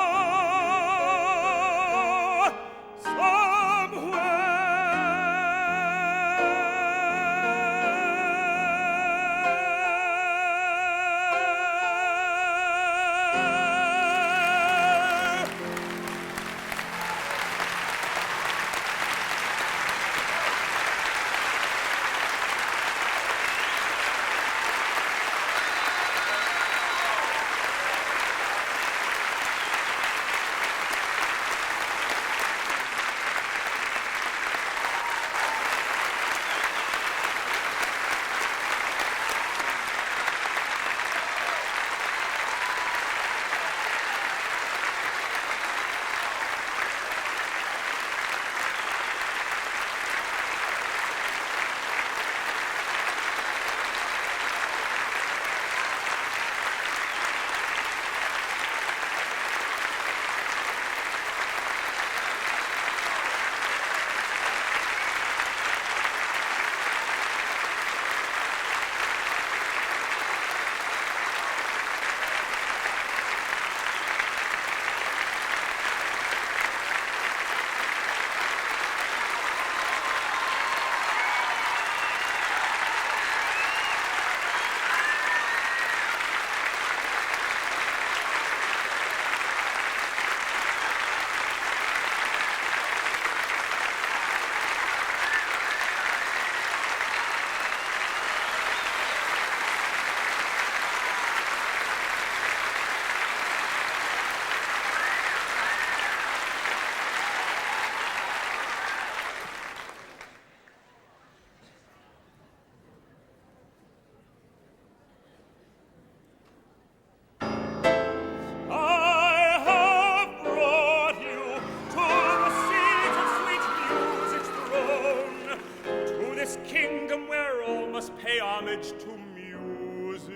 kingdom where all must pay homage to music.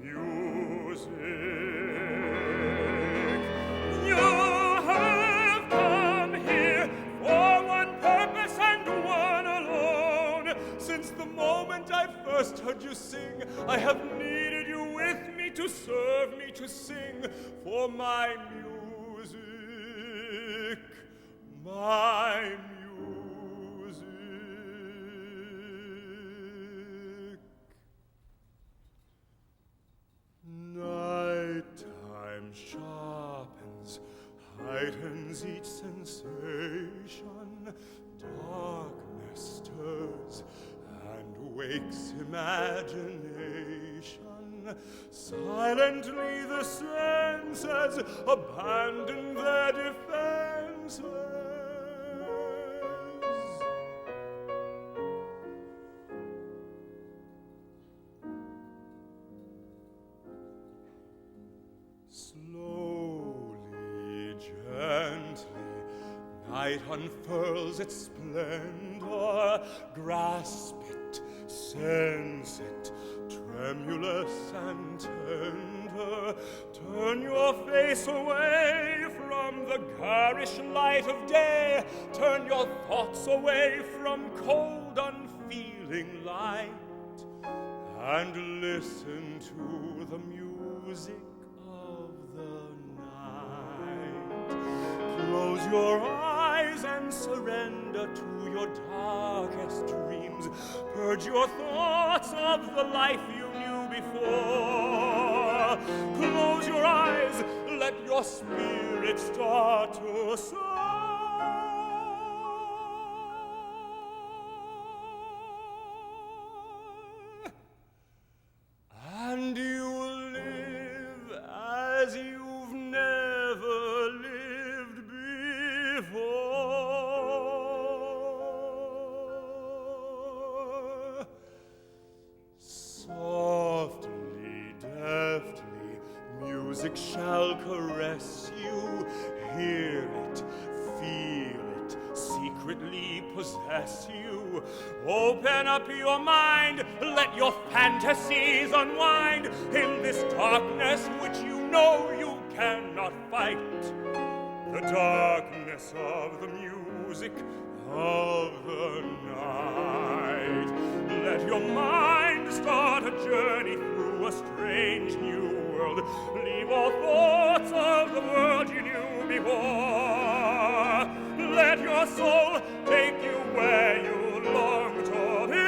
Music. You have come here for one purpose and one alone. Since the moment I first heard you sing, I have needed you with me to serve me to sing for my music. My music. Nighttime sharpens, heightens each sensation. Darkness stirs and wakes imagination. Silently the senses abandon their defenses. Slowly, gently, night unfurls its splendor. Grasp it, sense it, tremulous and tender. Turn your face away from the garish light of day. Turn your thoughts away from cold, unfeeling light, and listen to the music of the night. Close your eyes and surrender to your darkest dreams. Purge your thoughts of the life you knew before. Close your eyes, let your spirit start to soar. And you will live as you've never lived before. Softly, deftly, music shall caress you. Hear it, feel it, secretly possess you. Open up your mind, let your fantasies unwind in this darkness which you know you cannot fight. The darkness of the music of the night. Let your mind start a journey through a strange new world. Leave all thoughts of the world you knew before. Let your soul take you where you long to be.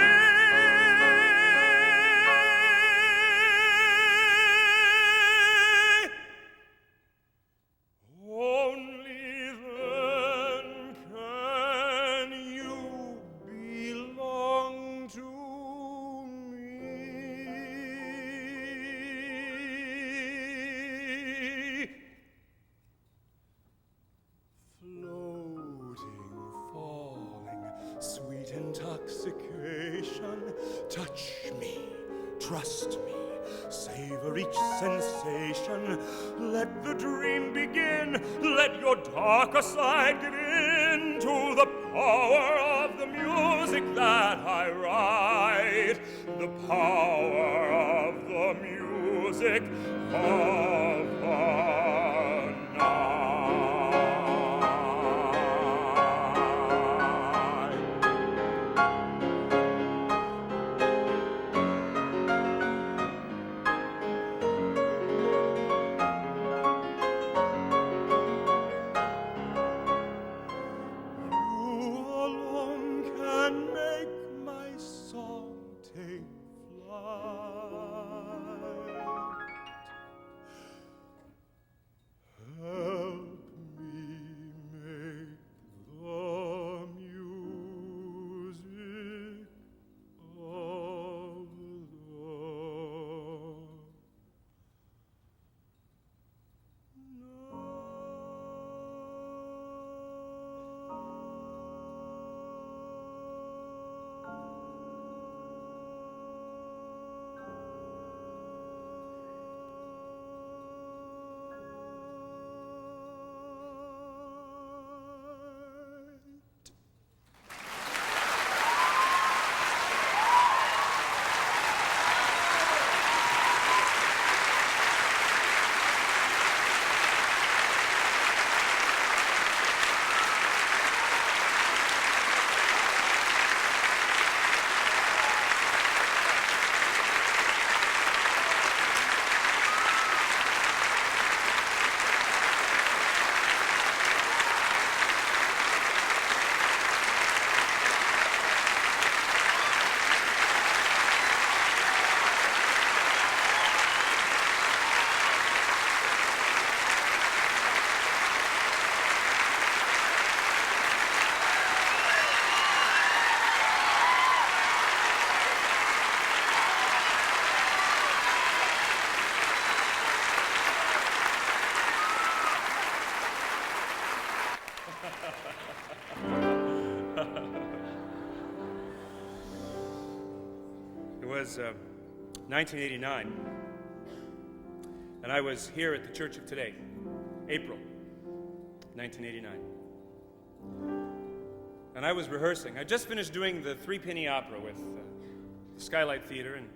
Only then can you belong to me. Floating, falling, sweet intoxication. Touch me, trust me, savor each sensation. Let the dream begin, let your darker side give in to the power of the music that I write. The power of the music of the night. You alone can make my song take flight. Help me make the music of the It was 1989, and I was here at the Church of Today, April 1989. And I was rehearsing. I just finished doing the Three-Penny Opera with the Skylight Theater in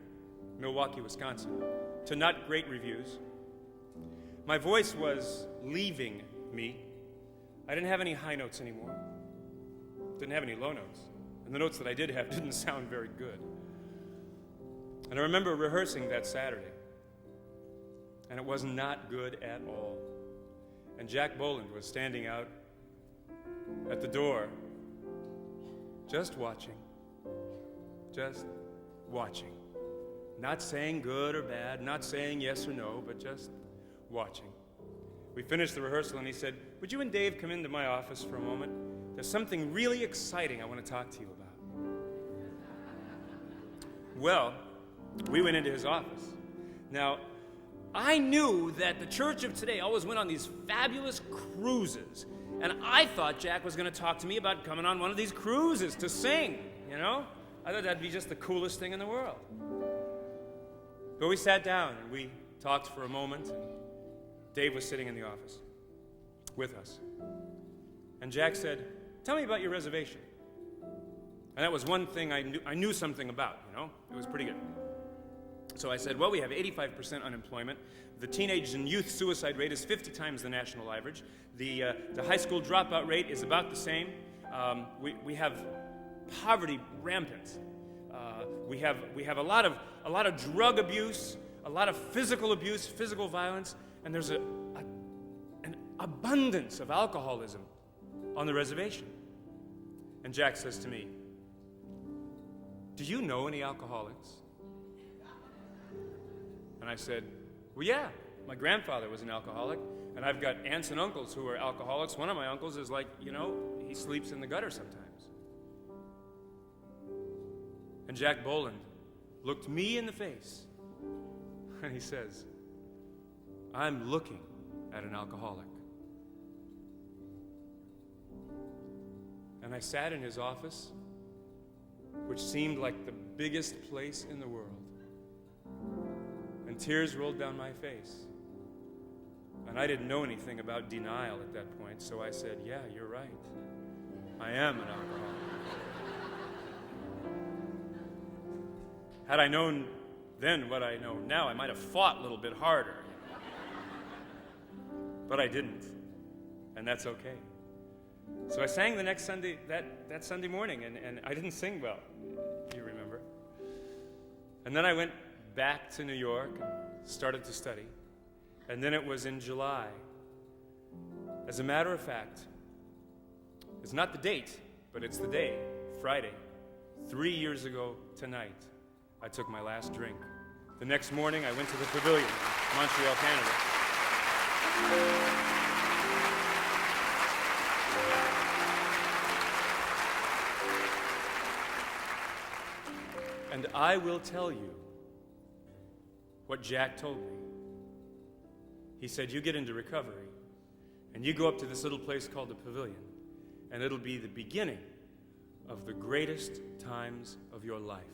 Milwaukee, Wisconsin, to not great reviews. My voice was leaving me. I didn't have any high notes anymore. Didn't have any low notes. And the notes that I did have didn't sound very good. And I remember rehearsing that Saturday, and it was not good at all. And Jack Boland was standing out at the door, Just watching. Just watching. Not saying good or bad, not saying yes or no, but just watching. We finished the rehearsal and he said, "Would you and Dave come into my office for a moment? There's something really exciting I want to talk to you about." Well, we went into his office. Now, I knew that the Church of Today always went on these fabulous cruises, and I thought Jack was going to talk to me about coming on one of these cruises to sing, you know? I thought that'd be just the coolest thing in the world. But we sat down and we talked for a moment, and Dave was sitting in the office with us. And Jack said, "Tell me about your reservation." And that was one thing I knew something about, you know? It was pretty good. So I said, "Well, we have 85% unemployment. The teenage and youth suicide rate is 50 times the national average. The high school dropout rate is about the same. We have poverty rampant. We have a lot of drug abuse, a lot of physical abuse, physical violence, and there's an abundance of alcoholism on the reservation." And Jack says to me, "Do you know any alcoholics?" And I said, "Well, yeah, my grandfather was an alcoholic, and I've got aunts and uncles who are alcoholics. One of my uncles is like, you know, he sleeps in the gutter sometimes." And Jack Boland looked me in the face, and he says, "I'm looking at an alcoholic." And I sat in his office, which seemed like the biggest place in the world. And tears rolled down my face. And I didn't know anything about denial at that point, so I said, "Yeah, you're right. I am an alcoholic." Had I known then what I know now, I might have fought a little bit harder. But I didn't, and that's okay. So I sang the next Sunday, that Sunday morning, and I didn't sing well, you remember. And then I went back to New York and started to study. And then it was in July. As a matter of fact, it's not the date, but it's the day, Friday. 3 years ago tonight, I took my last drink. The next morning, I went to the Pavilion in Montreal, Canada. And I will tell you what Jack told me. He said, "You get into recovery, and you go up to this little place called the Pavilion, and it'll be the beginning of the greatest times of your life."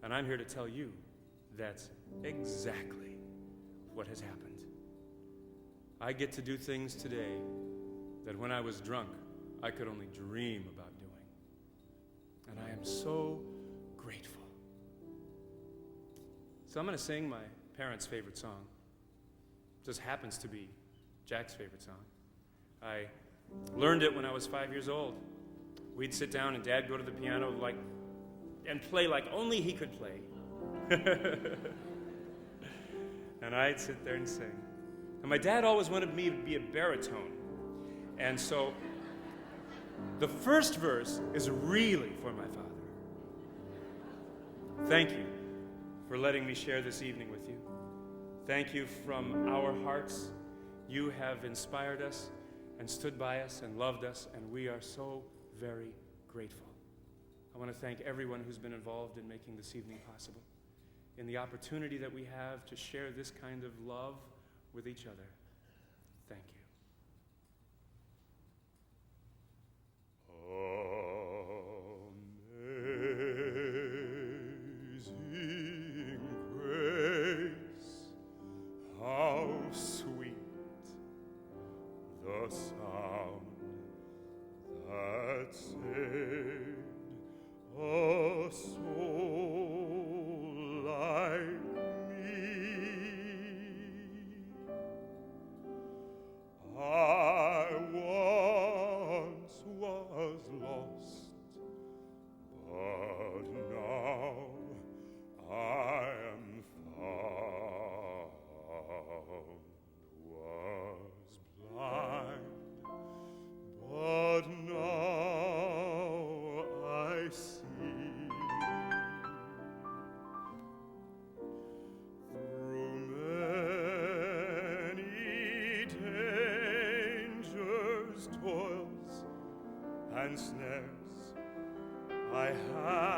And I'm here to tell you that's exactly what has happened. I get to do things today that when I was drunk, I could only dream about doing. And I am so grateful. So I'm going to sing my parents' favorite song. It just happens to be Jack's favorite song. I learned it when I was 5 years old. We'd sit down and Dad go to the piano and play like only he could play. And I'd sit there and sing. And my dad always wanted me to be a baritone. And so the first verse is really for my father. Thank you for letting me share this evening with you. Thank you from our hearts. You have inspired us and stood by us and loved us, and we are so very grateful. I want to thank everyone who's been involved in making this evening possible, in the opportunity that we have to share this kind of love with each other. Thank you. Amazing grace, how sweet the sound that saved a soul like me. I once was lost, and snares. I have